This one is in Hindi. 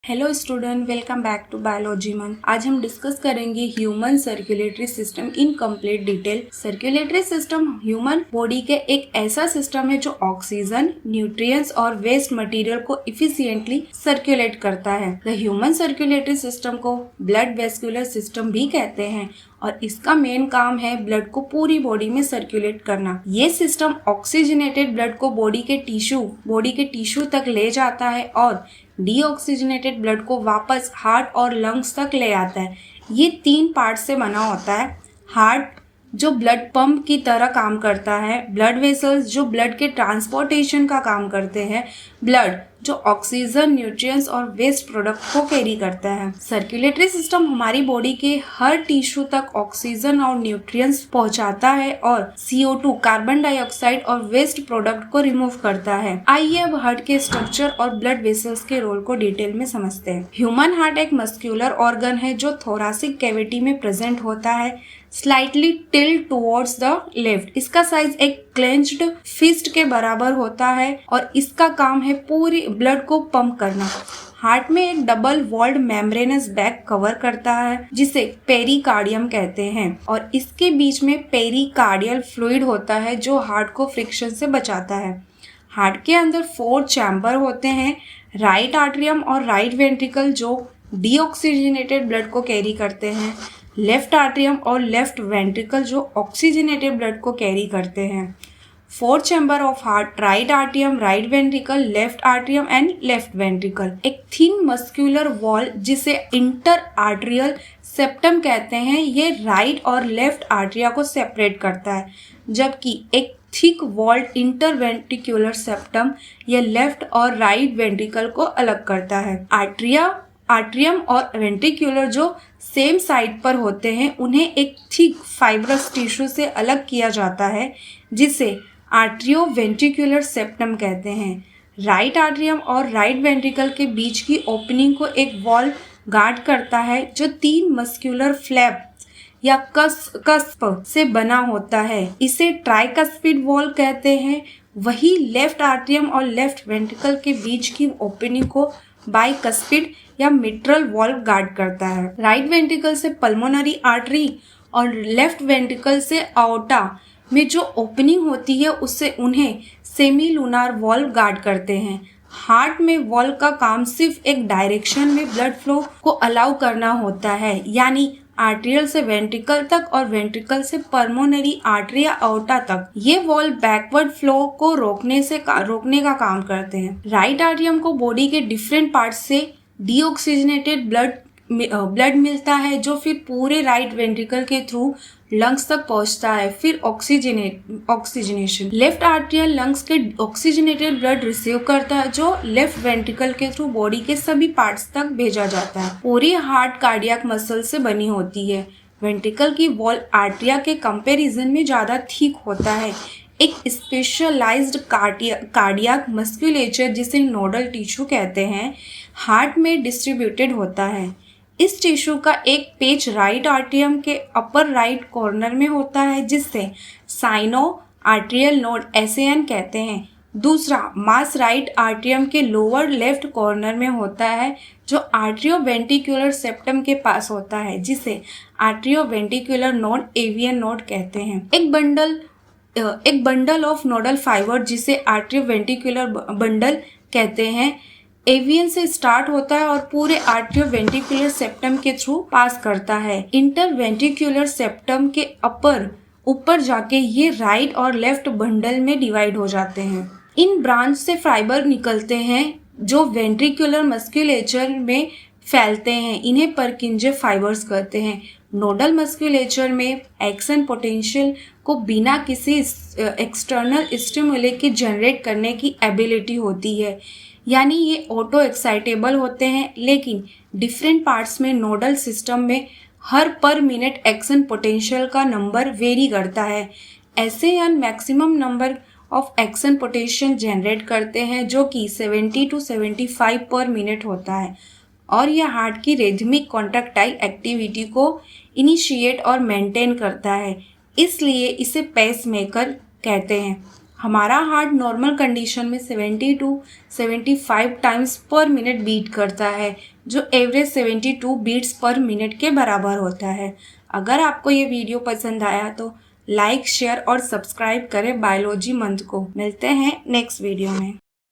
Hello student, welcome back to biology month. आज हम डिस्कस करेंगे human circulatory system in complete detail. Circulatory system human body के एक ऐसा सिस्टम है जो ऑक्सीजन, न्यूट्रिएंट्स और वेस्ट मटेरियल को इफिशिएंटली सर्कुलेट करता है। द ह्यूमन सर्कुलेटरी सिस्टम को ब्लड वेस्कुलर सिस्टम भी कहते हैं और इसका मेन काम है ब्लड को पूरी बॉडी में सर्कुलेट करना। ये सिस्टम ऑक्सीजनेटेड ब्लड को बॉडी के टिश्यू तक ले जाता है और डीऑक्सीजनेटेड ब्लड को वापस हार्ट और लंग्स तक ले आता है। ये 3 पार्ट से बना होता है। हार्ट जो ब्लड पंप की तरह काम करता है, ब्लड वेसल्स जो ब्लड के ट्रांसपोर्टेशन का काम करते हैं, ब्लड जो ऑक्सीजन, न्यूट्रिएंट्स और वेस्ट प्रोडक्ट को कैरी करता है। सर्कुलेटरी सिस्टम हमारी बॉडी के हर टिश्यू तक ऑक्सीजन और न्यूट्रिएंट्स पहुंचाता है और CO2 कार्बन डाइऑक्साइड और वेस्ट प्रोडक्ट को रिमूव करता है। आइए अब हार्ट के स्ट्रक्चर और ब्लड वेसल्स के रोल को डिटेल में समझते हैं। ह्यूमन हार्ट एक मस्क्यूलर ऑर्गन है जो थोरासिक कैविटी में प्रेजेंट होता है, slightly tilt towards the left. इसका साइज एक क्लेंच्ड फिस्ट के बराबर होता है और इसका काम है पूरी ब्लड को पंप करना। हार्ट में एक double walled membranous bag cover करता है जिसे पेरिकार्डियम कहते हैं और इसके बीच में पेरिकार्डियल फ्लूइड होता है जो हार्ट को फ्रिक्शन से बचाता है। हार्ट के अंदर 4 चैम्बर होते हैं, राइट आर्टरियम और राइट वेंट्रिकल जो डीऑक्सीजनेटेड ब्लड को कैरी करते हैं, लेफ्ट आर्टरियम और लेफ्ट वेंट्रिकल जो ऑक्सीजनेटेड ब्लड को कैरी करते हैं। 4 chamber of heart, right atrium, right ventricle, left atrium and left ventricle. एक थिन मस्क्यूलर वॉल जिसे इंटर आर्टरियल सेप्टम कहते हैं, ये राइट और लेफ्ट आर्टरिया को सेपरेट करता है, जबकि एक थिक वॉल्ड इंटरवेंट्रिकुलर सेप्टम ये लेफ्ट और राइट वेंट्रिकल को अलग करता है। आर्टरियम और वेंट्रिकुलर जो सेम साइड पर होते हैं उन्हें एक थिक फाइब्रस टिश्यू से अलग किया जाता है जिसे आर्टरियो वेंट्रिकुलर सेप्टम कहते हैं। राइट आर्टरियम और राइट वेंट्रिकल के बीच की ओपनिंग को एक वॉल गार्ड करता है जो 3 मस्क्यूलर फ्लैप या कस्प से बना होता है। इसे ट्राइकस्पिड वॉल कहते हैं। वही लेफ्ट आर्टरियम और लेफ्ट वेंट्रिकल के बीच की ओपनिंग को बाइकस्पिड या मिट्रल वॉल्व गार्ड करता है। राइट वेंट्रिकल से पल्मोनरी आर्टरी और लेफ्ट वेंट्रिकल से आओर्टा में जो ओपनिंग होती है उससे उन्हें सेमी लूनार वॉल्व गार्ड करते हैं। हार्ट में वॉल्व का काम सिर्फ एक डायरेक्शन में ब्लड फ्लो को अलाउ करना होता है, यानी आर्टेरियल से वेंट्रिकल तक और वेंट्रिकल से पल्मोनरी आर्टरी या आओर्टा तक। ये वॉल्व बैकवर्ड फ्लो को रोकने का काम करते हैं। राइट आर्टरियम को बॉडी के डिफरेंट पार्ट्स से डीऑक्सीजनेटेड ब्लड मिलता है जो फिर पूरे राइट वेंट्रिकल के थ्रू लंग्स तक पहुंचता है, फिर ऑक्सीजनेशन। लेफ्ट आर्टरियल लंग्स के ऑक्सीजनेटेड ब्लड रिसीव करता है जो लेफ्ट वेंट्रिकल के थ्रू बॉडी के सभी पार्ट्स तक भेजा जाता है। पूरी हार्ट कार्डियक मसल से बनी होती है। वेंट्रिकल की वॉल आर्टरिया के कंपैरिजन में ज्यादा थिक होता है। एक स्पेशलाइज्ड कार्डियक मस्कुलेचर जिसे नोडल टिश्यू कहते हैं हार्ट में डिस्ट्रीब्यूटेड होता है। इस टिश्यू का एक पेच राइट आर्टरियम के अपर राइट कॉर्नर में होता है जिससे साइनो आर्टरियल नोड SAN कहते हैं। दूसरा मास राइट आर्टरियम के लोअर लेफ्ट कॉर्नर में होता है जो आर्टरियो वेंट्रिकुलर सेप्टम के पास होता है जिसे आर्टरियो वेंट्रिकुलर नोड AVN नोड कहते हैं। एक बंडल ऑफ नोडल फाइबर जिसे आर्टरियो वेंट्रिकुलर बंडल कहते हैं AVN से स्टार्ट होता है और पूरे आर्टरियो वेंट्रिकुलर सेप्टम के थ्रू पास करता है। इंटरवेंट्रिकुलर सेप्टम के ऊपर जाके ये राइट और लेफ्ट बंडल में डिवाइड हो जाते हैं। इन ब्रांच से फाइबर निकलते हैं जो वेंट्रिकुलर मस्कुलेचर में फैलते हैं। इन्हें परकिंजे फाइबर्स कहते हैं। नोडल मस्कुलेचर में एक्शन पोटेंशियल को बिना किसी एक्सटर्नल स्टिमुले के जनरेट करने की एबिलिटी होती है, यानी ये ऑटो एक्साइटेबल होते हैं, लेकिन डिफरेंट पार्ट्स में नोडल सिस्टम में हर पर मिनट एक्शन पोटेंशियल का नंबर वेरी करता है। SAN maximum number of action potential generate करते हैं जो कि 70 to 75 पर मिनट होता है और यह हार्ट की रिदमिक कॉन्ट्रैक्टाइल एक्टिविटी को इनिशिएट और मेंटेन करता है, इसलिए इसे पेसमेकर कहते हैं। हमारा हार्ट नॉर्मल कंडीशन में 70 to 75 times per minute beat करता है, जो एवरेज 72 बीट्स पर मिनट के बराबर होता है। अगर आपको ये वीडियो पसंद आया तो लाइक, शेयर और सब्सक्राइब करें बायोलॉजी मंथ को। मिलते हैं नेक्स्ट वीडियो में।